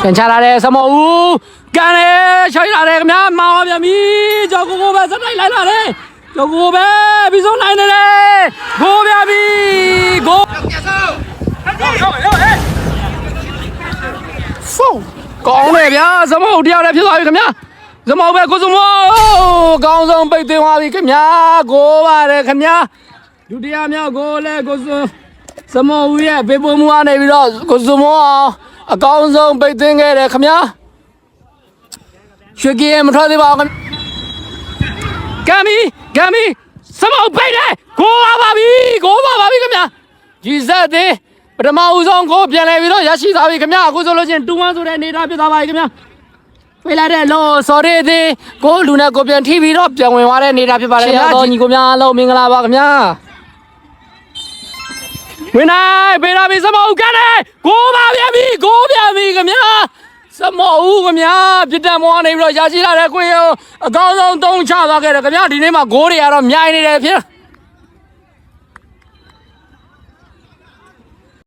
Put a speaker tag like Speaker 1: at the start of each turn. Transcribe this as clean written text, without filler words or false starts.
Speaker 1: ပြန်ချလာတယ်စမောဦးကန်လေချိုက်လာတယ်ခင်ဗျာမောင်ပြန်ပြီကြောက်ကိုပဲစတိုက်လိုက်လာတယ်ကြောက်ကိုပဲပြီးဆုံးနိုင်တယ်ကိုပြန်ပြီကိုဖုန်းကောင်းတယ်ဗျာစမောတယောက်လည်းဖြစ်သွားပြီခင်ဗျာစမောပဲကိုစမောကောင်းဆုံးပိတ်သိမ်းသွားပြီခင်ဗျာကိုပါတယ်ခင်ဗျာဒုတိယမြောက်ကိုလည်းကိုစမောဦးရဲ့ပေးပို့မှုအနေပြီးတော့ကိုစမောအောင်အကောင်းဆုံးပိတ်သိမ်းခဲ့တယ်ခင်ဗျာရွှေကင်းမထွက်သေးပါဘူးကမ်မီစမောပိတ်တယ်ကိုပါပြီခင်ဗျာကြီးစက်သေးပထမဦးဆုံးကိုပြန်လဲပြီးတော့ရရှိသွားပြီခင်ဗျာအခုဆိုလို့ချင်း2-1ဆိုတဲ့အနေထားဖြစ်သွားပါပြီခင်ဗျာပြေးလာတဲ့လောစော်ရည်သေးကိုလူနဲ့ကိုပြန်ထိပြီးတော့ပြန်ဝင်သွားတဲ့အနေထားဖြစ်ပါတယ်ခင်ဗျာညီကိုများအားလုံးမင်္ဂလာပါခင်ဗျာဝင်နိုင်ပေးလာပြီစမောဦးကန်တယ်ကိုပါပြန်ပြီခင်ဗျာစမောဦးခင်ဗျာပြစ်တက်မောနေပြီးတော့ရရှိလာတဲ့ကိုရအကောင်းဆုံး3ချသွားခဲ့တယ်ခင်ဗျာဒီနေ့မှာဂိုးတွေကတော့မြိုင်နေတယ်ဖြစ်